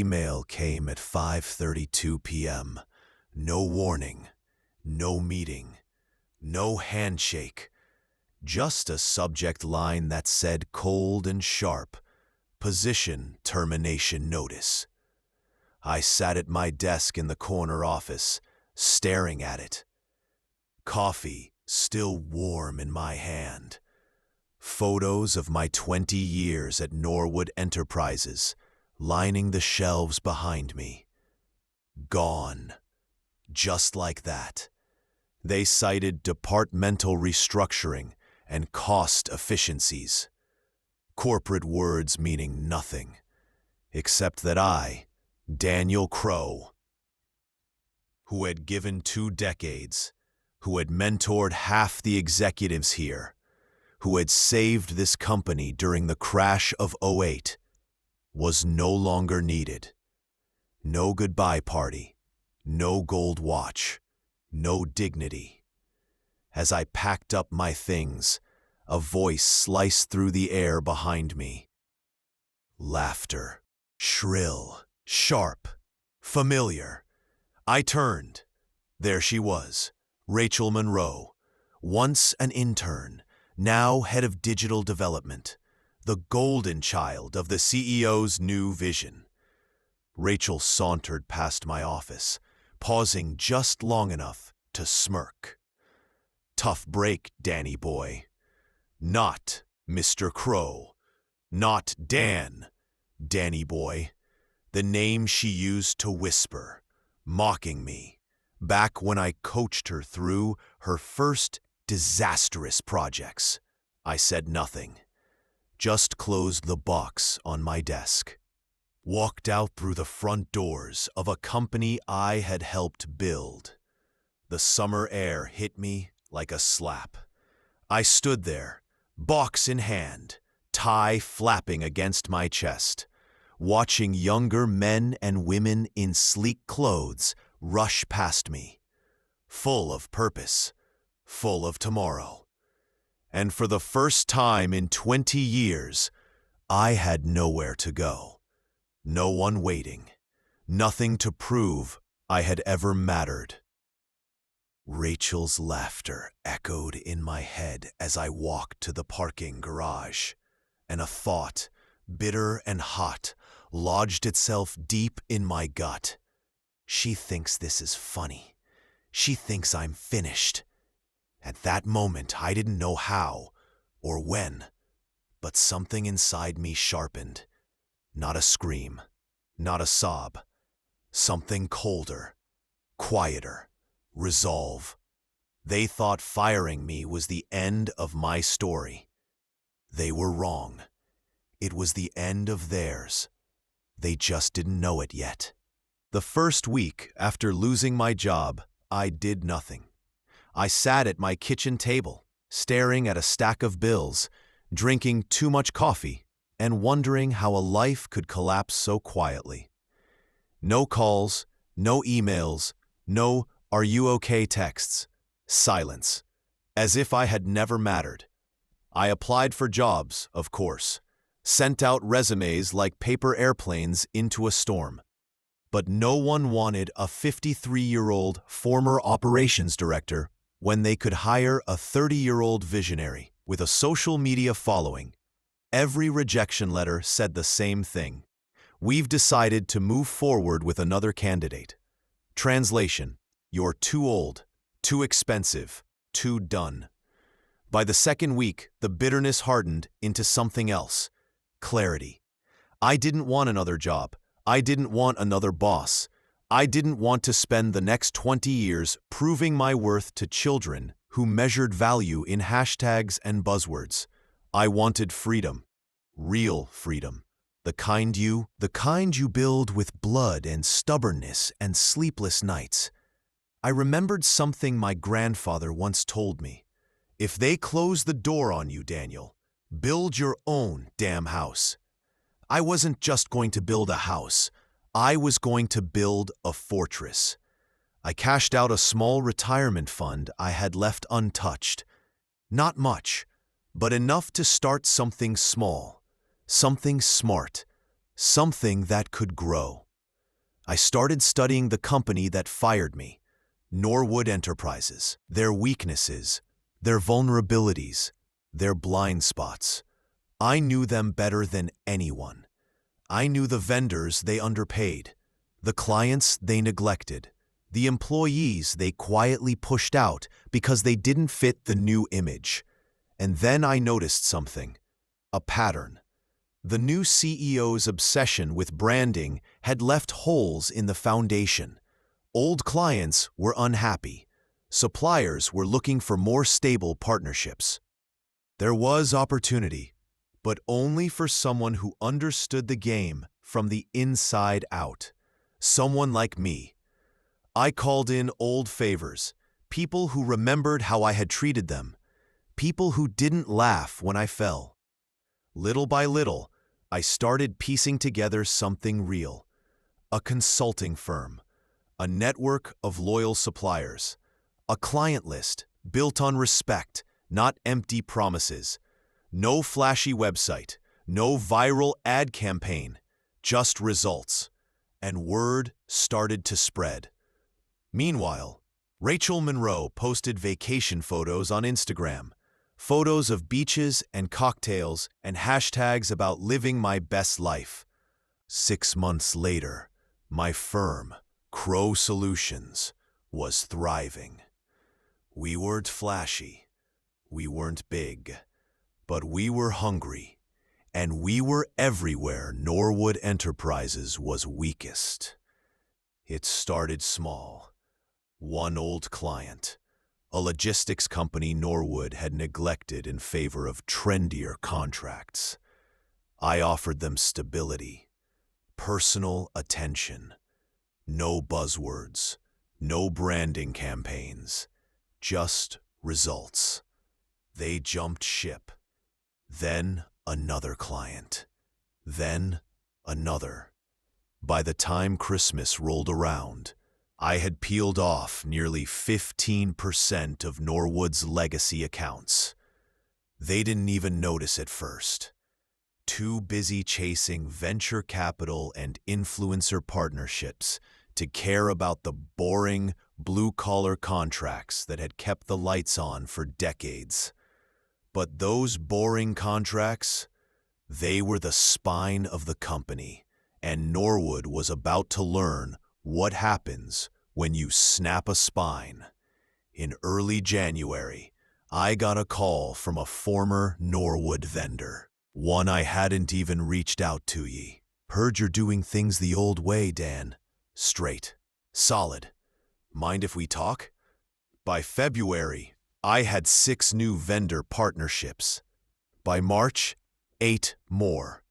email came at 5:32 p.m. No warning, no meeting, no handshake, just a subject line that said cold and sharp, "Position termination notice." I sat at my desk in the corner office, staring at it. Coffee still warm in my hand. Photos of my 20 years at Norwood Enterprises lining the shelves behind me. Gone. Just like that. They cited departmental restructuring and cost efficiencies. Corporate words meaning nothing, except that I, Daniel Crow, who had given 2 decades, who had mentored half the executives here, who had saved this company during the crash of '08, was no longer needed. No goodbye party, no gold watch, no dignity. As I packed up my things, a voice sliced through the air behind me. Laughter, shrill, sharp, familiar. I turned. There she was, Rachel Monroe, once an intern, now head of digital development, the golden child of the CEO's new vision. Rachel sauntered past my office, pausing just long enough to smirk. "Tough break, Danny boy. Not Mr. Crow. Not Dan, Danny boy." The name she used to whisper, mocking me, back when I coached her through her first disastrous projects. I said nothing, just closed the box on my desk. Walked out through the front doors of a company I had helped build. The summer air hit me like a slap. I stood there, box in hand, tie flapping against my chest, watching younger men and women in sleek clothes rush past me, full of purpose, full of tomorrow. And for the first time in 20 years, I had nowhere to go. No one waiting, nothing to prove I had ever mattered. Rachel's laughter echoed in my head as I walked to the parking garage, and a thought, bitter and hot, lodged itself deep in my gut. She thinks this is funny. She thinks I'm finished. At that moment, I didn't know how or when, but something inside me sharpened. Not a scream, not a sob. Something colder, quieter, resolve. They thought firing me was the end of my story. They were wrong. It was the end of theirs. They just didn't know it yet. The first week after losing my job, I did nothing. I sat at my kitchen table, staring at a stack of bills, drinking too much coffee, and wondering how a life could collapse so quietly. No calls, no emails, no "are you okay" texts. Silence. As if I had never mattered. I applied for jobs, of course, sent out resumes like paper airplanes into a storm. But no one wanted a 53-year-old former operations director when they could hire a 30-year-old visionary with a social media following. Every rejection letter said the same thing. "We've decided to move forward with another candidate." Translation: you're too old, too expensive, too done. By the second week, the bitterness hardened into something else. Clarity. I didn't want another job. I didn't want another boss. I didn't want to spend the next 20 years proving my worth to children who measured value in hashtags and buzzwords. I wanted freedom. Real freedom. The kind you build with blood and stubbornness and sleepless nights. I remembered something my grandfather once told me. If they close the door on you, Daniel, build your own damn house. I wasn't just going to build a house. I was going to build a fortress. I cashed out a small retirement fund I had left untouched. Not much, but enough to start something small, something smart, something that could grow. I started studying the company that fired me, Norwood Enterprises, their weaknesses, their vulnerabilities, their blind spots. I knew them better than anyone. I knew the vendors they underpaid, the clients they neglected, the employees they quietly pushed out because they didn't fit the new image. And then I noticed something, a pattern. The new CEO's obsession with branding had left holes in the foundation. Old clients were unhappy. Suppliers were looking for more stable partnerships. There was opportunity, but only for someone who understood the game from the inside out. Someone like me. I called in old favors, people who remembered how I had treated them, people who didn't laugh when I fell. Little by little, I started piecing together something real. A consulting firm, a network of loyal suppliers, a client list built on respect, not empty promises. No flashy website, no viral ad campaign, just results. And word started to spread. Meanwhile, Rachel Monroe posted vacation photos on Instagram, photos of beaches and cocktails and hashtags about living my best life. 6 months later, my firm, Crow Solutions, was thriving. We weren't flashy, we weren't big, but we were hungry, and we were everywhere Norwood Enterprises was weakest. It started small. One old client, a logistics company Norwood had neglected in favor of trendier contracts. I offered them stability, personal attention, no buzzwords, no branding campaigns, just results. They jumped ship. Then another client. Then another. By the time Christmas rolled around, I had peeled off nearly 15% of Norwood's legacy accounts. They didn't even notice at first. Too busy chasing venture capital and influencer partnerships to care about the boring, blue-collar contracts that had kept the lights on for decades. But those boring contracts, they were the spine of the company, and Norwood was about to learn what happens when you snap a spine. In early January, I got a call from a former Norwood vendor, one I hadn't even reached out to ye. Heard you're doing things the old way, Dan. Straight. Solid. Mind if we talk? By February, I had 6 new vendor partnerships. By March, 8 more.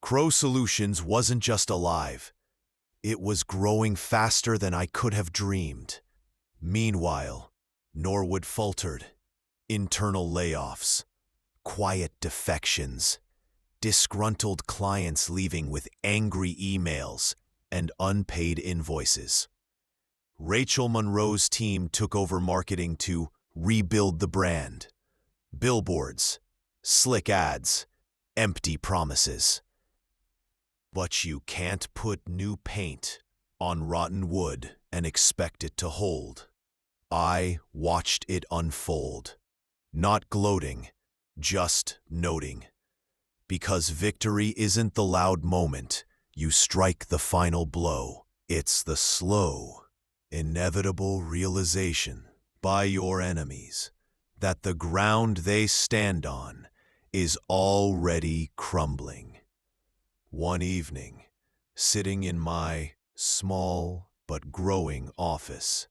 Crow Solutions wasn't just alive. It was growing faster than I could have dreamed. Meanwhile, Norwood faltered. Internal layoffs, quiet defections, disgruntled clients leaving with angry emails and unpaid invoices. Rachel Monroe's team took over marketing to rebuild the brand. Billboards, slick ads, empty promises. But you can't put new paint on rotten wood and expect it to hold. I watched it unfold, not gloating, just noting. Because victory isn't the loud moment you strike the final blow. It's the slow, inevitable realization by your enemies that the ground they stand on is already crumbling. One evening, sitting in my small but growing office,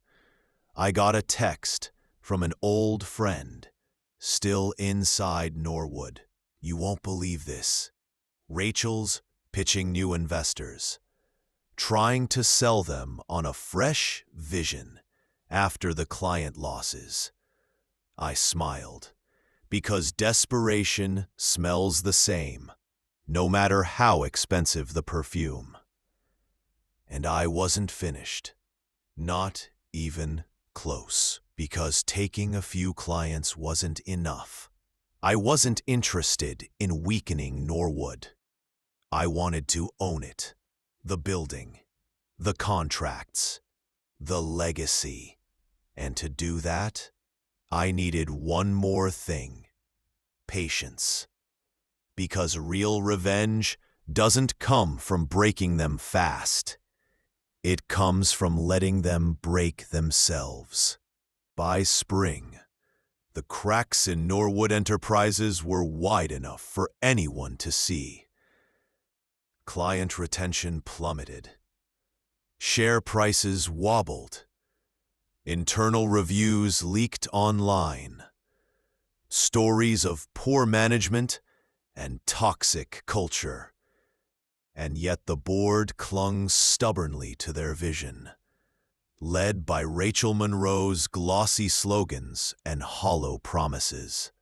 I got a text from an old friend, still inside Norwood. You won't believe this. Rachel's pitching new investors, trying to sell them on a fresh vision after the client losses. I smiled, because desperation smells the same, no matter how expensive the perfume. And I wasn't finished, not even close, because taking a few clients wasn't enough. I wasn't interested in weakening Norwood. I wanted to own it, the building, the contracts, the legacy. And to do that, I needed one more thing: patience. Because real revenge doesn't come from breaking them fast. It comes from letting them break themselves. By spring, the cracks in Norwood Enterprises were wide enough for anyone to see. Client retention plummeted. Share prices wobbled. Internal reviews leaked online. Stories of poor management and toxic culture. And yet the board clung stubbornly to their vision, led by Rachel Monroe's glossy slogans and hollow promises.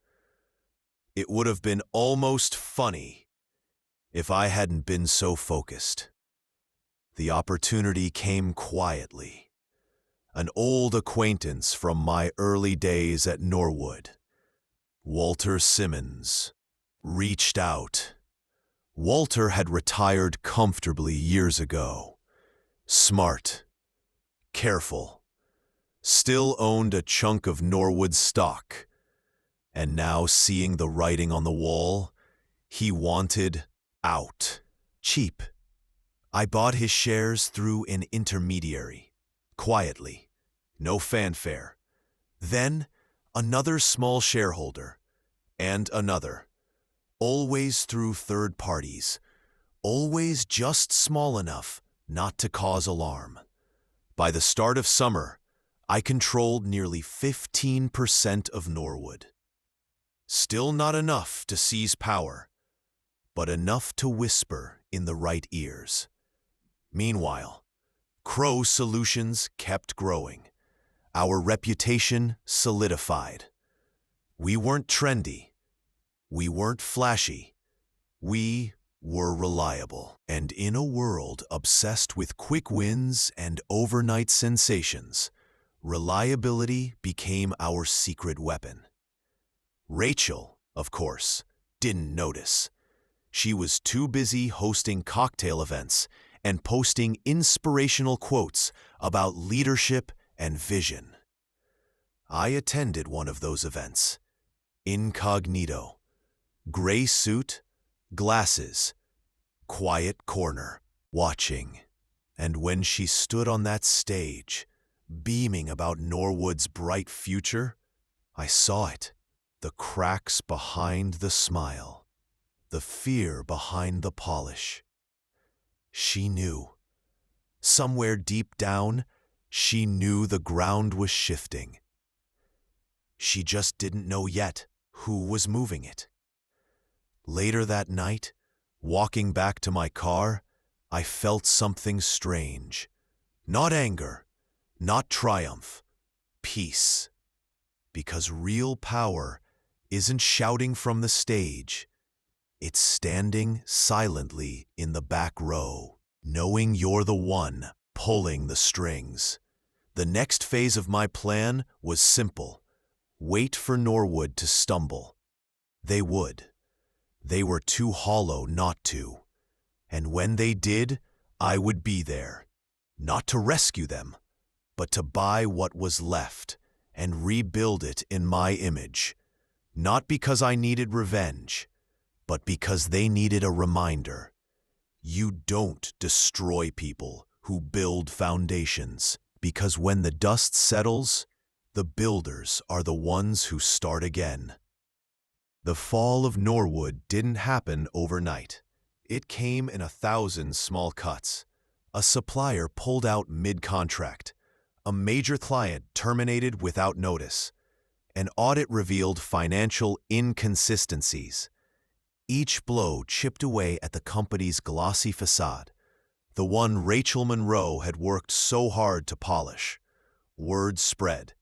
It would have been almost funny if I hadn't been so focused. The opportunity came quietly. An old acquaintance from my early days at Norwood, Walter Simmons, reached out. Walter had retired comfortably years ago. Smart, careful, still owned a chunk of Norwood stock. And now, seeing the writing on the wall, he wanted out. Cheap. I bought his shares through an intermediary, quietly, no fanfare. Then, another small shareholder, and another. Always through third parties, always just small enough not to cause alarm. By the start of summer, I controlled nearly 15% of Norwood. Still not enough to seize power, but enough to whisper in the right ears. Meanwhile, Crow Solutions kept growing. Our reputation solidified. We weren't trendy. We weren't flashy. We were reliable. And in a world obsessed with quick wins and overnight sensations, reliability became our secret weapon. Rachel, of course, didn't notice. She was too busy hosting cocktail events and posting inspirational quotes about leadership and vision. I attended one of those events. Incognito. Gray suit, glasses, quiet corner, watching. And when she stood on that stage, beaming about Norwood's bright future, I saw it. The cracks behind the smile. The fear behind the polish. She knew. Somewhere deep down, she knew the ground was shifting. She just didn't know yet who was moving it. Later that night, walking back to my car, I felt something strange. Not anger, not triumph, peace. Because real power isn't shouting from the stage. It's standing silently in the back row, knowing you're the one pulling the strings. The next phase of my plan was simple. Wait for Norwood to stumble. They would. They were too hollow not to. And when they did, I would be there. Not to rescue them, but to buy what was left and rebuild it in my image. Not because I needed revenge, but because they needed a reminder. You don't destroy people who build foundations, because when the dust settles, the builders are the ones who start again. The fall of Norwood didn't happen overnight. It came in 1,000 small cuts. A supplier pulled out mid-contract. A major client terminated without notice. An audit revealed financial inconsistencies. Each blow chipped away at the company's glossy facade, the one Rachel Monroe had worked so hard to polish. Word spread.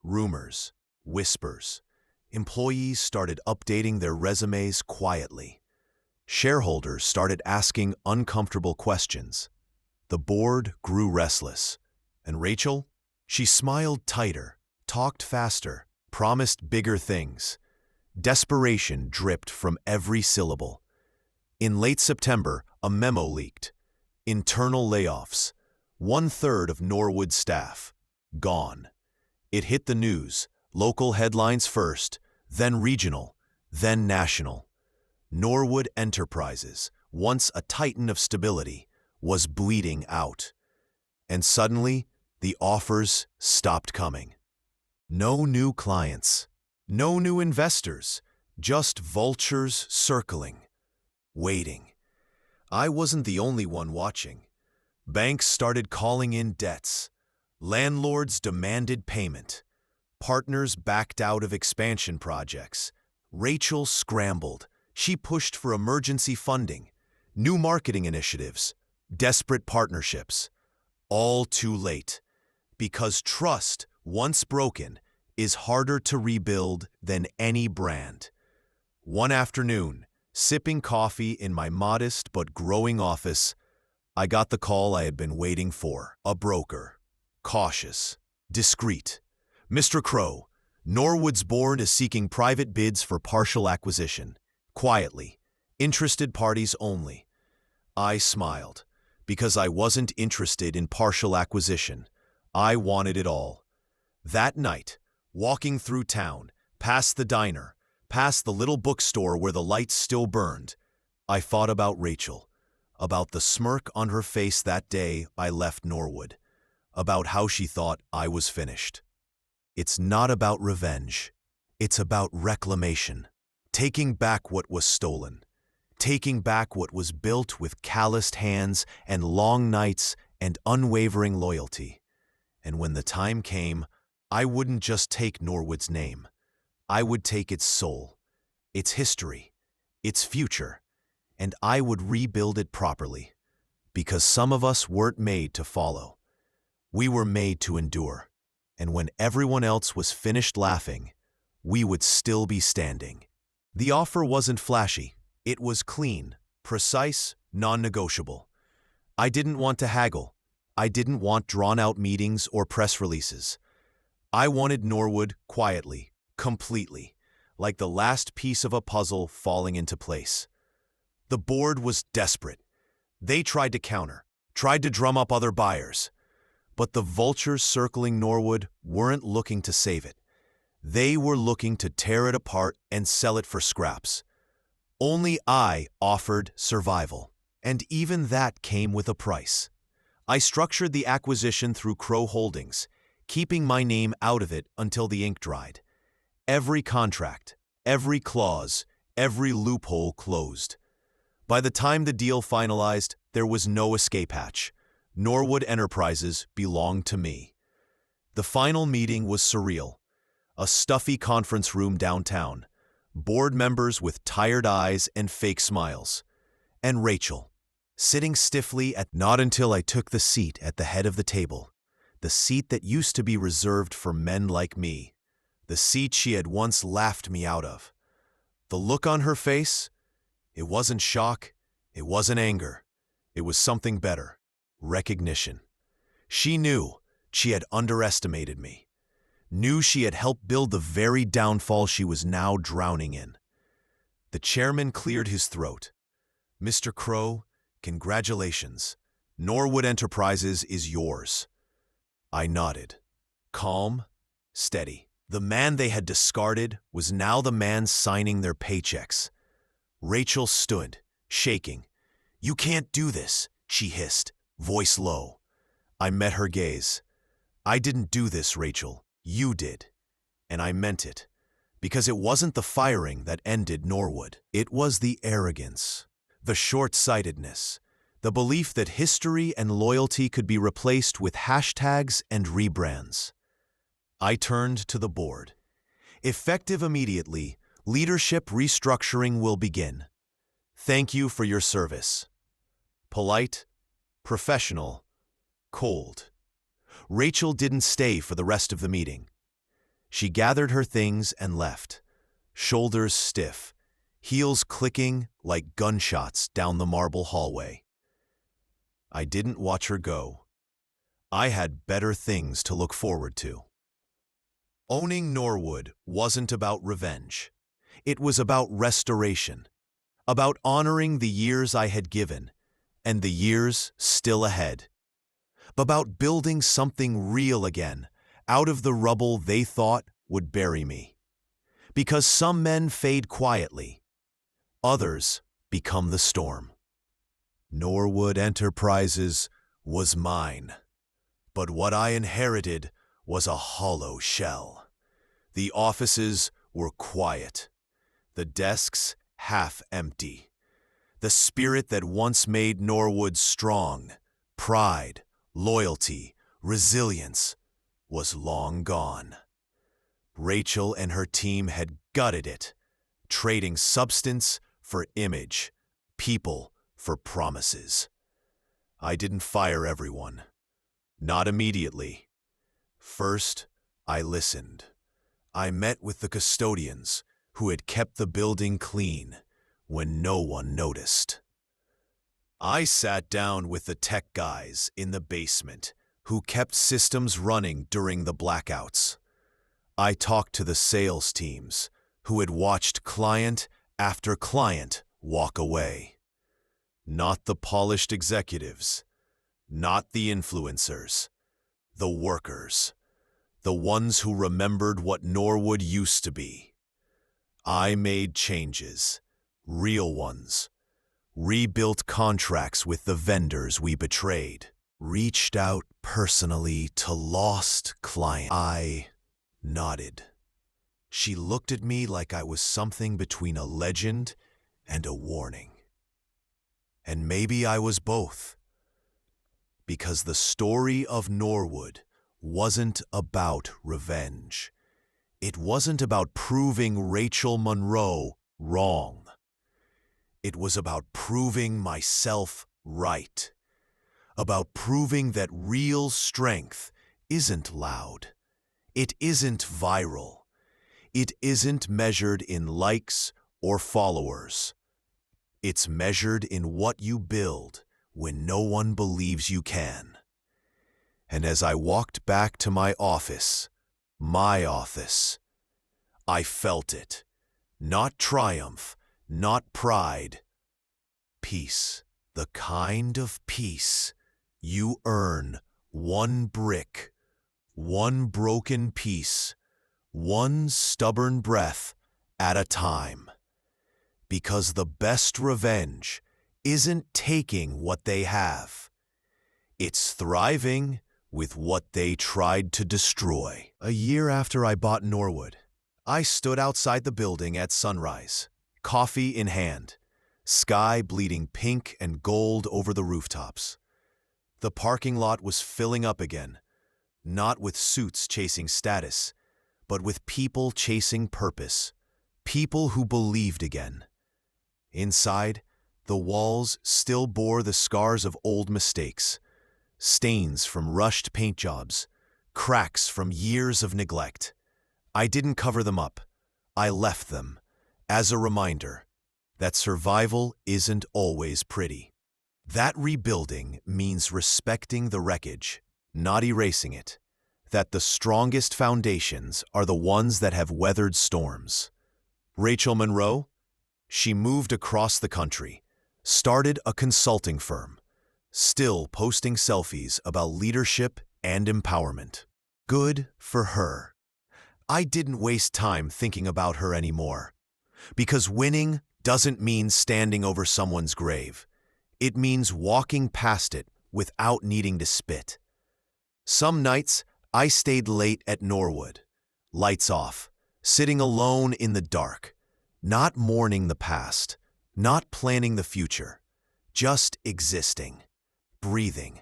Rumors. Whispers. Employees started updating their resumes quietly. Shareholders started asking uncomfortable questions. The board grew restless. And Rachel? She smiled tighter, talked faster, promised bigger things. Desperation dripped from every syllable. In late September, a memo leaked. Internal layoffs. 1/3 of Norwood's staff. Gone. It hit the news, local headlines first, then regional, then national. Norwood Enterprises, once a titan of stability, was bleeding out. And suddenly, the offers stopped coming. No new clients, no new investors, just vultures circling, waiting. I wasn't the only one watching. Banks started calling in debts. Landlords demanded payment. Partners backed out of expansion projects. Rachel scrambled. She pushed for emergency funding, new marketing initiatives, desperate partnerships. All too late. Because trust, once broken, is harder to rebuild than any brand. One afternoon, sipping coffee in my modest but growing office, I got the call I had been waiting for. A broker. Cautious. Discreet. "Mr. Crow, Norwood's board is seeking private bids for partial acquisition. Quietly. Interested parties only." I smiled, because I wasn't interested in partial acquisition. I wanted it all. That night, walking through town, past the diner, past the little bookstore where the lights still burned, I thought about Rachel, about the smirk on her face that day I left Norwood, about how she thought I was finished. It's not about revenge. It's about reclamation. Taking back what was stolen. Taking back what was built with calloused hands and long nights and unwavering loyalty. And when the time came, I wouldn't just take Norwood's name. I would take its soul, its history, its future, and I would rebuild it properly. Because some of us weren't made to follow. We were made to endure. And when everyone else was finished laughing, we would still be standing. The offer wasn't flashy. It was clean, precise, non-negotiable. I didn't want to haggle. I didn't want drawn-out meetings or press releases. I wanted Norwood quietly, completely, like the last piece of a puzzle falling into place. The board was desperate. They tried to counter, tried to drum up other buyers. But the vultures circling Norwood weren't looking to save it. They were looking to tear it apart and sell it for scraps. Only I offered survival, and even that came with a price. I structured the acquisition through Crow Holdings, keeping my name out of it until the ink dried. Every contract, every clause, every loophole closed. By the time the deal finalized, there was no escape hatch. Norwood Enterprises belonged to me. The final meeting was surreal. A stuffy conference room downtown, board members with tired eyes and fake smiles, and Rachel, sitting stiffly at not until I took the seat at the head of the table, the seat that used to be reserved for men like me, the seat she had once laughed me out of. The look on her face, it wasn't shock, it wasn't anger, it was something better. Recognition. She knew she had underestimated me, knew she had helped build the very downfall she was now drowning in. The chairman cleared his throat. "Mr. Crow, congratulations. Norwood Enterprises is yours." I nodded. Calm, steady. The man they had discarded was now the man signing their paychecks. Rachel stood, shaking. "You can't do this," she hissed, voice low. I met her gaze. "I didn't do this, Rachel. You did." And I meant it. Because it wasn't the firing that ended Norwood. It was the arrogance, the short-sightedness, the belief that history and loyalty could be replaced with hashtags and rebrands. I turned to the board. "Effective immediately, leadership restructuring will begin. Thank you for your service." Polite, professional, cold. Rachel didn't stay for the rest of the meeting. She gathered her things and left, shoulders stiff, heels clicking like gunshots down the marble hallway. I didn't watch her go. I had better things to look forward to. Owning Norwood wasn't about revenge. It was about restoration, about honoring the years I had given, and the years still ahead. about building something real again, out of the rubble they thought would bury me. Because some men fade quietly, others become the storm. Norwood Enterprises was mine, but what I inherited was a hollow shell. The offices were quiet, the desks half empty. The spirit that once made Norwood strong, pride, loyalty, resilience, was long gone. Rachel and her team had gutted it, trading substance for image, people for promises. I didn't fire everyone. Not immediately. First, I listened. I met with the custodians who had kept the building clean when no one noticed. I sat down with the tech guys in the basement who kept systems running during the blackouts. I talked to the sales teams who had watched client after client walk away. Not the polished executives, not the influencers, the workers, the ones who remembered what Norwood used to be. I made changes, real ones, rebuilt contracts with the vendors we betrayed, reached out personally to lost clients. I nodded. She looked at me like I was something between a legend and a warning. And maybe I was both. Because the story of Norwood wasn't about revenge. It wasn't about proving Rachel Monroe wrong. It was about proving myself right. About proving that real strength isn't loud. It isn't viral. It isn't measured in likes or followers. It's measured in what you build when no one believes you can. And as I walked back to my office, I felt it. Not triumph, not pride. Peace. The kind of peace you earn one brick, one broken piece, one stubborn breath at a time. Because the best revenge isn't taking what they have. It's thriving with what they tried to destroy. A year after I bought Norwood, I stood outside the building at sunrise, coffee in hand, sky bleeding pink and gold over the rooftops. The parking lot was filling up again, not with suits chasing status, but with people chasing purpose, people who believed again. Inside, the walls still bore the scars of old mistakes, stains from rushed paint jobs, cracks from years of neglect. I didn't cover them up. I left them as a reminder that survival isn't always pretty. That rebuilding means respecting the wreckage, not erasing it. That the strongest foundations are the ones that have weathered storms. Rachel Monroe? She moved across the country, started a consulting firm, still posting selfies about leadership and empowerment. Good for her. I didn't waste time thinking about her anymore. Because winning doesn't mean standing over someone's grave. It means walking past it without needing to spit. Some nights, I stayed late at Norwood, lights off, sitting alone in the dark. Not mourning the past, not planning the future, just existing, breathing,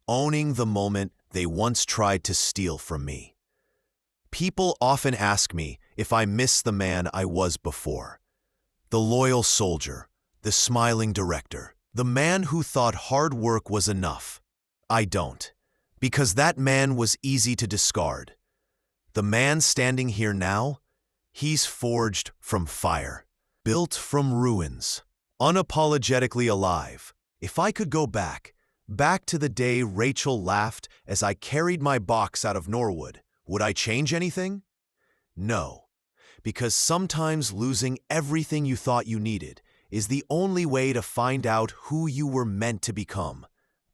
owning the moment they once tried to steal from me. People often ask me if I miss the man I was before. The loyal soldier, the smiling director, the man who thought hard work was enough. I don't, because that man was easy to discard. The man standing here now, he's forged from fire, built from ruins, unapologetically alive. If I could go back to the day Rachel laughed as I carried my box out of Norwood, would I change anything? No, because sometimes losing everything you thought you needed is the only way to find out who you were meant to become.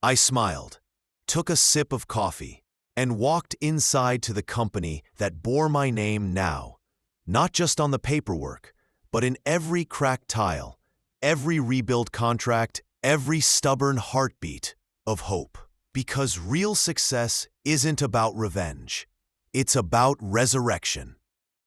I smiled. took a sip of coffee, and walked inside to the company that bore my name now, not just on the paperwork, but in every cracked tile, every rebuild contract, every stubborn heartbeat of hope. Because real success isn't about revenge. It's about resurrection.